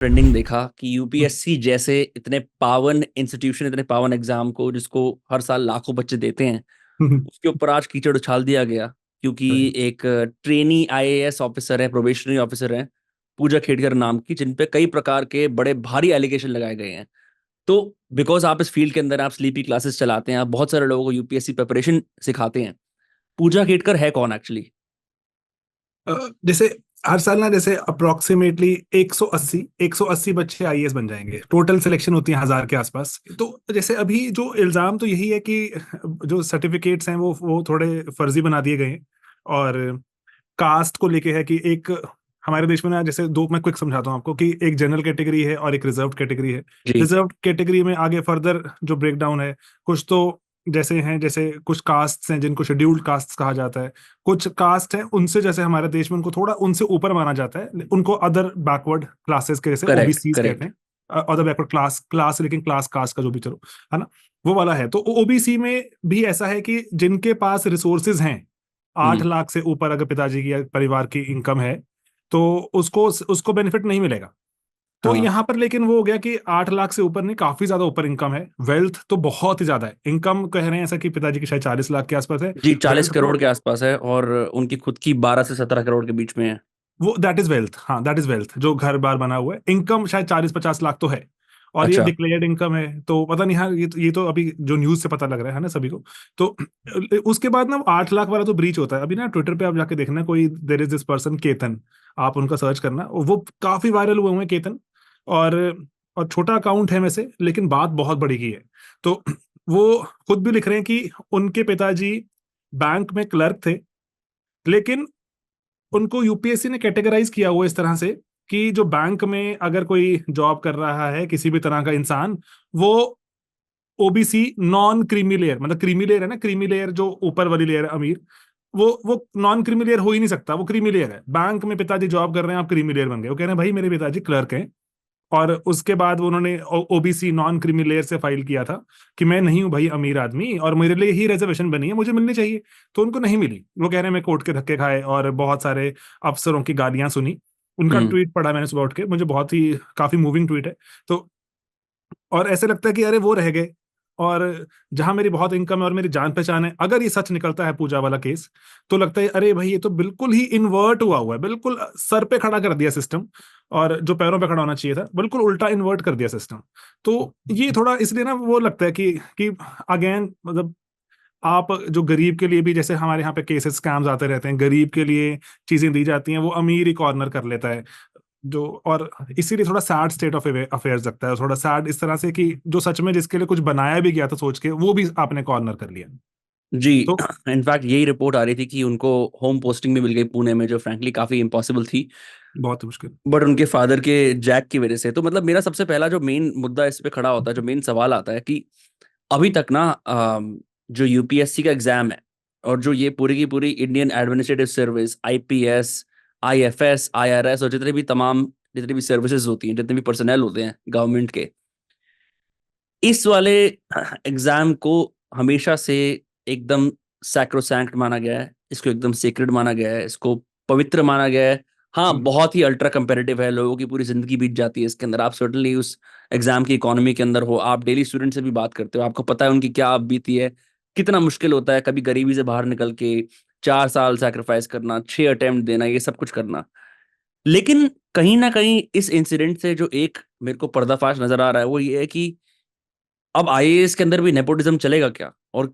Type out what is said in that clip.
Trending देखा कि UPSC जैसे इतने पावन इंस्टीट्यूशन, इतने पावन एग्जाम को जिसको हर साल लाखों बच्चे देते हैं, उसके ऊपर आज कीचड़ उछाल दिया गया क्योंकि राइट। एक ट्रेनी आईएएस ऑफिसर है, प्रोबेशनरी ऑफिसर है, पूजा खेड़कर नाम की, जिन पे कई प्रकार के बड़े भारी एलिगेशन लगाए गए हैं। तो बिकॉज आप इस फील्ड के अंदर, आप स्लीपी क्लासेस चलाते हैं, आप बहुत सारे लोगों को यूपीएससी प्रिपरेशन सिखाते हैं, पूजा खेड़कर है कौन एक्चुअली? जैसे हर साल ना, जैसे अप्रोक्सीमेटली 180 बच्चे आईएएस बन जाएंगे। टोटल सिलेक्शन होती है 1000 के आसपास। तो जैसे अभी जो इल्जाम तो यही है कि जो सर्टिफिकेट्स हैं वो थोड़े फर्जी बना दिए गए हैं। और कास्ट को लेके है कि एक हमारे देश में ना, जैसे दो मैं क्विक समझाता हूँ आपको कि एक जनरल कैटेगरी है और एक रिजर्व कैटेगरी है। जी। रिजर्व कैटेगरी में आगे फर्दर जो ब्रेकडाउन है, कुछ तो जैसे हैं, जैसे कुछ कास्ट हैं जिनको शेड्यूल्ड कास्ट कहा जाता है। कुछ कास्ट हैं उनसे, जैसे हमारे देश में उनको थोड़ा उनसे ऊपर माना जाता है, उनको अदर बैकवर्ड क्लासेस के, जैसे करेक्ट, ओबीसी कहते करेक्ट। हैं। अदर बैकवर्ड क्लास क्लास लेकिन क्लास कास्ट का जो भी, चलो, है ना, वो वाला है। तो ओबीसी में भी ऐसा है कि जिनके पास रिसोर्सेज हैं, 8 लाख से ऊपर अगर पिताजी की या परिवार की इनकम है, तो उसको उसको बेनिफिट नहीं मिलेगा। तो हाँ। यहाँ पर लेकिन वो हो गया कि 8 लाख से ऊपर नहीं, काफी ज्यादा ऊपर इनकम है। वेल्थ तो बहुत ही ज्यादा है। इनकम कह रहे हैं ऐसा कि पिताजी की शायद 40 लाख के आसपास है। जी, 40 करोड़ वेल्थ के आसपास है और उनकी खुद की 12 से 17 करोड़ के बीच में है। वो दैट इज वेल्थ। हाँ, दैट इज वेल्थ, जो घर बार बना हुआ है। इनकम शायद 40-50 लाख तो है। और ये अच्छा। डिक्लेयर्ड इनकम है, तो पता नहीं। हाँ, ये तो अभी जो न्यूज से पता लग रहा है ना सभी को। तो उसके बाद ना 8 लाख वाला तो ब्रीच होता है। अभी ना ट्विटर पे आप जाके देखना, कोई there is this person Ketan, आप उनका सर्च करना, वो काफी वायरल हुए हुए हैं केतन। और और छोटा अकाउंट है वैसे, लेकिन बात बहुत बड़ी की है। तो वो खुद भी लिख रहे हैं कि उनके पिताजी बैंक में क्लर्क थे, लेकिन उनको यूपीएससी ने कैटेगराइज किया हुआ इस तरह से कि जो बैंक में अगर कोई जॉब कर रहा है किसी भी तरह का इंसान, वो ओबीसी नॉन क्रीमी लेयर, मतलब क्रीमी लेयर है ना, क्रीमी लेयर जो ऊपर वाली लेयर है, अमीर, वो नॉन क्रीमी लेयर हो ही नहीं सकता। वो क्रीमी लेयर है। बैंक में पिताजी जॉब कर रहे हैं, आप क्रीमी लेयर बन गए। वो कह रहे हैं भाई मेरे पिताजी क्लर्क हैं। और उसके बाद उन्होंने ओबीसी नॉन क्रीमी लेयर से फाइल किया था कि मैं नहीं हूं भाई अमीर आदमी, और मेरे लिए ही रिजर्वेशन बनी है, मुझे मिलनी चाहिए। तो उनको नहीं मिली। वो कह रहे हैं मैं कोर्ट के धक्के खाए और बहुत सारे अफसरों की गालियां सुनी। उनका हम्म। ट्वीट पढ़ा मैंने सुबह उठ के, मुझे बहुत ही काफी मूविंग ट्वीट है। तो और ऐसे लगता है कि अरे वो रह गए। और जहां मेरी बहुत इनकम है और मेरी जान पहचान है, अगर ये सच निकलता है पूजा वाला केस, तो लगता है अरे भाई ये तो बिल्कुल ही इन्वर्ट हुआ है, बिल्कुल सर पे खड़ा कर दिया सिस्टम। और जो पैरों पे खड़ा होना चाहिए था, बिल्कुल उल्टा इन्वर्ट कर दिया सिस्टम। तो ये थोड़ा इसलिए ना वो लगता है कि अगेन, मतलब आप जो गरीब के लिए भी, जैसे हमारे यहाँ पे केसेस स्कैम्स आते रहते हैं, गरीब के लिए चीजें दी जाती हैं, वो अमीर ही कॉर्नर कर लेता है। जो और इसीलिए थोड़ा सैड स्टेट ऑफ अफेयर्स लगता है, थोड़ा सैड इस तरह से कि जो सच में जिसके लिए कुछ बनाया भी गया था सोच के, वो भी आपने कॉर्नर कर लिया। जी। तो इनफैक्ट यही रिपोर्ट आ रही थी कि उनको होम पोस्टिंग भी मिल गई पुणे में, जो फ्रैंकली काफी इम्पॉसिबल थी, बहुत मुश्किल। बट उनके फादर के जैक की वजह से। तो मतलब मेरा सबसे पहला जो मेन मुद्दा इस पे खड़ा होता है, जो मेन सवाल आता है कि अभी तक ना जो यूपीएससी का एग्जाम है और जो ये पूरी की पूरी Indian administrative service, IPS, IFS, IRS, और जितने भी तमाम, जितनी भी सर्विसेज होती हैं, जितने भी पर्सनल होते हैं गवर्नमेंट के, इस वाले एग्जाम को हमेशा से एकदम सैक्रोसैंक्ट माना गया है, इसको एकदम सीक्रेट माना गया है, इसको पवित्र माना गया है। हाँ, हम्म। बहुत ही अल्ट्रा कंपेरेटिव है, लोगों की पूरी जिंदगी बीत जाती है इसके अंदर। आप सर्टनली उस एग्जाम की इकोनॉमी के अंदर हो, आप डेली स्टूडेंट से भी बात करते हो, आपको पता है उनकी क्या आप बीती है, कितना मुश्किल होता है कभी गरीबी से बाहर निकल के 4 साल सैक्रिफाइस करना, 6 अटेम्प्ट देना, ये सब कुछ करना। लेकिन कहीं ना कहीं इस इंसिडेंट से जो एक मेरे को पर्दाफाश नजर आ रहा है वो ये है कि अब आईएएस के अंदर भी नेपोटिज्म चलेगा क्या? और